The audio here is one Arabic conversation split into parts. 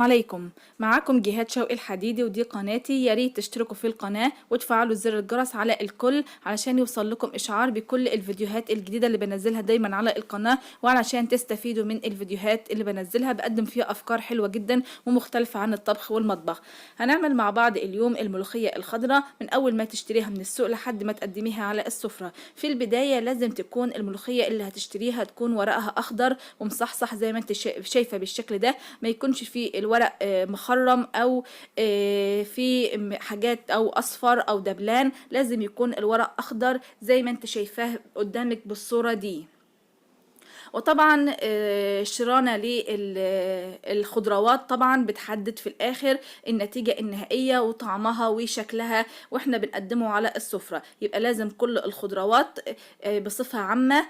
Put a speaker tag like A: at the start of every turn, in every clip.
A: عليكم. معاكم جهاد شوقي الحديدي، ودي قناتي. يا ريت تشتركوا في القناة وتفعلوا زر الجرس على الكل علشان يوصل لكم اشعار بكل الفيديوهات الجديدة اللي بنزلها دايما على القناة، وعلشان تستفيدوا من الفيديوهات اللي بنزلها. بقدم فيها افكار حلوة جدا ومختلفة عن الطبخ والمطبخ. هنعمل مع بعض اليوم الملوخية الخضراء من اول ما تشتريها من السوق لحد ما تقدميها على السفرة. في البداية لازم تكون الملوخية اللي هتشتريها تكون ورقها اخضر ومصحصح زي ما انت شايفة بالشكل ده، ما يكونش فيه الورق مخرم او في حاجات او اصفر او دبلان. لازم يكون الورق اخضر زي ما انت شايفاه قدامك بالصورة دي. وطبعا شرانا للخضروات طبعا بتحدد في الاخر النتيجة النهائية وطعمها وشكلها واحنا بنقدمه على السفرة. يبقى لازم كل الخضروات بصفة عامة،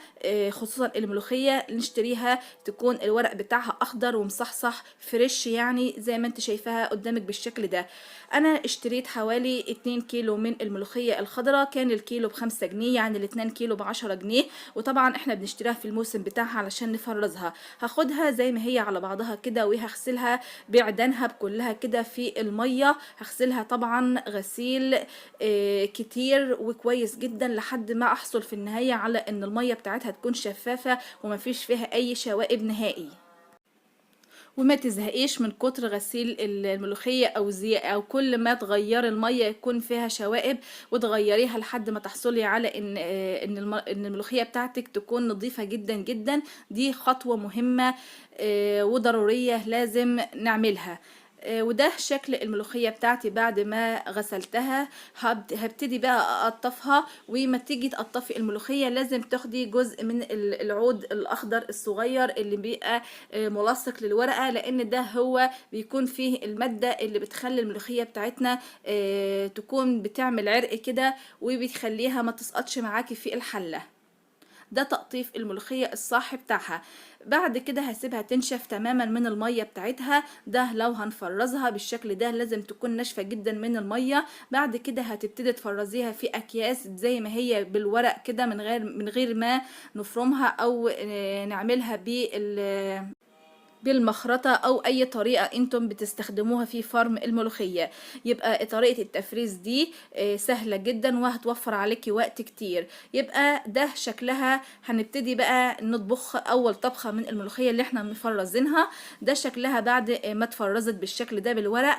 A: خصوصا الملوخية نشتريها تكون الورق بتاعها اخضر ومصحصح فريش، يعني زي ما انت شايفاها قدامك بالشكل ده. انا اشتريت حوالي 2 كيلو من الملوخية الخضراء، كان الكيلو ب5 جنيه، يعني ال2 كيلو ب10 جنيه. وطبعا احنا بنشتريها في الموسم بتاعها علشان نفرزها. هاخدها زي ما هي على بعضها كده وهغسلها بعدنها بكلها كده في المية. هغسلها طبعا غسيل كتير وكويس جدا لحد ما احصل في النهاية على ان المية بتاعتها تكون شفافة ومفيش فيها اي شوائب نهائي. وما تزهقيش من كتر غسيل الملوخية او كل ما تغيري المية يكون فيها شوائب وتغيريها لحد ما تحصلي على ان الملوخية بتاعتك تكون نظيفة جدا جدا. دي خطوة مهمة وضرورية لازم نعملها. وده شكل الملوخية بتاعتي بعد ما غسلتها. هبتدي بقى اقطفها. وما تيجي تقطفي الملوخية لازم تاخدي جزء من العود الاخضر الصغير اللي بيبقى ملصق للورقة، لان ده هو بيكون فيه المادة اللي بتخلي الملوخية بتاعتنا تكون بتعمل عرق كده وبتخليها ما تسقطش معاكي في الحلة. ده تقطيف الملوخية الصح بتاعها. بعد كده هسيبها تنشف تماما من المية بتاعتها. ده لو هنفرزها بالشكل ده لازم تكون ناشفة جدا من المية. بعد كده هتبتدي تفرزيها في اكياس زي ما هي بالورق كده، من غير ما نفرمها او نعملها بالمخرطة او اي طريقة انتم بتستخدموها في فرم الملوخية. يبقى طريقة التفريز دي سهلة جدا وهتوفر عليكي وقت كتير. يبقى ده شكلها. هنبتدي بقى نطبخ اول طبخة من الملوخية اللي احنا مفرزينها. ده شكلها بعد ما اتفرزت بالشكل ده بالورق.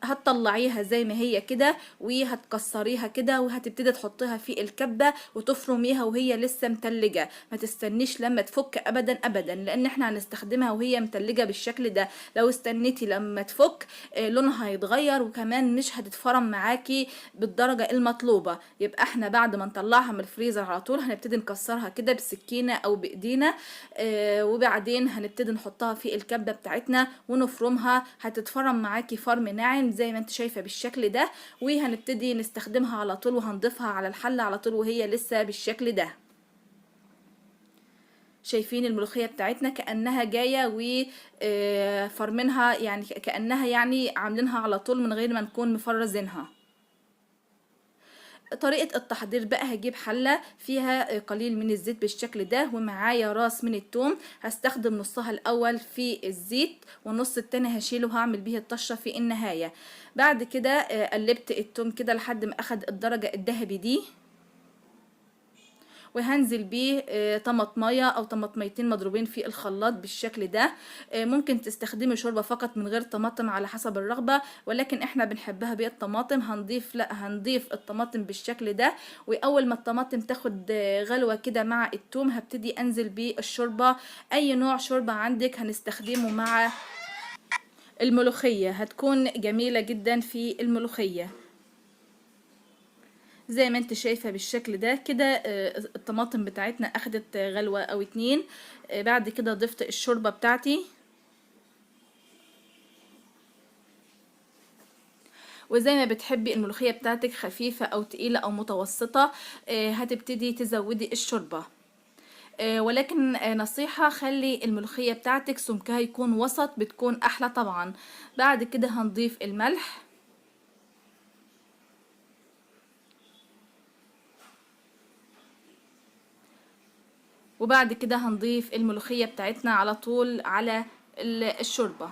A: هتطلعيها زي ما هي كده وهتكسريها كده وهتبتدي تحطيها في الكبة وتفرميها وهي لسه متلجة. ما تستنيش لما تفك ابدا ابدا، لان احنا هنستخدمها وهي متلجة بالشكل ده. لو استنيتي لما تفك لونها هيتغير وكمان مش هتتفرم معاكي بالدرجة المطلوبة. يبقى احنا بعد ما نطلعها من الفريزر على طول هنبتدي نكسرها كده بسكينة او بايدينا. وبعدين هنبتدي نحطها في الكبة بتاعتنا ونفرمها. هتتفرم معاكي فرم ناعم زي ما انت شايفة بالشكل ده. وهنبتدي نستخدمها على طول وهنضيفها على الحلة على طول وهي لسه بالشكل ده. شايفين الملوخية بتاعتنا كأنها جاية وفرمينها، يعني كأنها يعني عاملينها على طول من غير ما نكون مفرزينها. طريقة التحضير بقى، هجيب حلة فيها قليل من الزيت بالشكل ده ومعايا راس من التوم. هستخدم نصها الأول في الزيت والنص التاني هشيله هعمل بيه الطشة في النهاية. بعد كده قلبت التوم كده لحد ما أخد الدرجة الذهبي دي، وهنزل بيه طماطمية او طماطميتين مضروبين في الخلاط بالشكل ده. ممكن تستخدمي شوربة فقط من غير طماطم على حسب الرغبة، ولكن احنا بنحبها بالطماطم. هنضيف الطماطم بالشكل ده. واول ما الطماطم تاخد غلوة كده مع التوم هبتدي انزل بالشوربة. اي نوع شوربة عندك هنستخدمه مع الملوخية هتكون جميلة جدا في الملوخية. زي ما انت شايفة بالشكل ده كده الطماطم بتاعتنا اخدت غلوة او 2. بعد كده ضفت الشوربة بتاعتي. وزي ما بتحبي الملوخية بتاعتك خفيفة او تقيلة او متوسطة هتبتدي تزودي الشوربة. ولكن نصيحة، خلي الملوخية بتاعتك سمكها يكون وسط بتكون احلى طبعا. بعد كده هنضيف الملح. وبعد كده هنضيف الملوخية بتاعتنا على طول على الشوربة.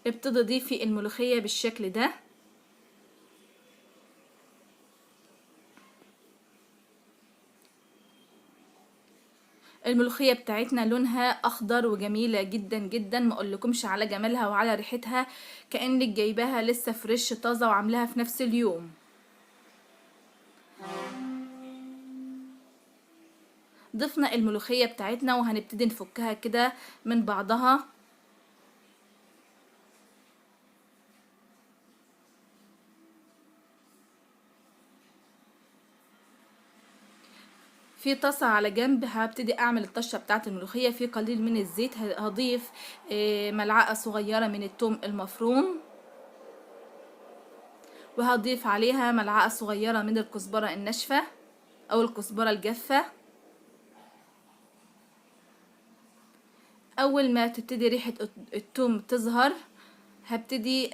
A: ابتدي ضيفي الملوخية بالشكل ده. الملوخية بتاعتنا لونها اخضر وجميلة جدا جدا، ما اقولكمش على جمالها وعلى ريحتها، كأنك جايباها لسه فريش طازة وعاملاها في نفس اليوم. ضفنا الملوخية بتاعتنا وهنبتدي نفكها كده من بعضها. في طاسة على جنب هبتدي اعمل الطشة بتاعة الملوخية. في قليل من الزيت هضيف ملعقة صغيرة من الثوم المفروم، وهضيف عليها ملعقة صغيرة من الكزبرة الناشفة او الكزبرة الجافة. اول ما تبتدي ريحة الثوم تظهر هبتدي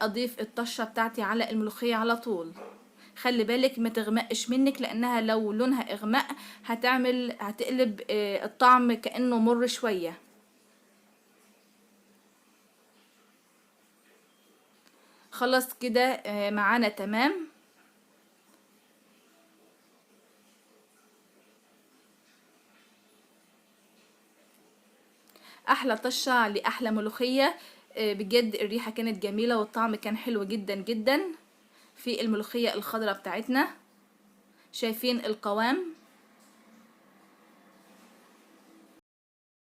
A: اضيف الطشة بتاعتي على الملوخية على طول. خلي بالك ما تغمقش منك، لانها لو لونها اغماء هتقلب الطعم كأنه مر شوية. خلاص كده معانا تمام. احلى طشة لاحلى ملوخية. بجد الريحة كانت جميلة والطعم كان حلو جدا جدا في الملوخية الخضراء بتاعتنا. شايفين القوام؟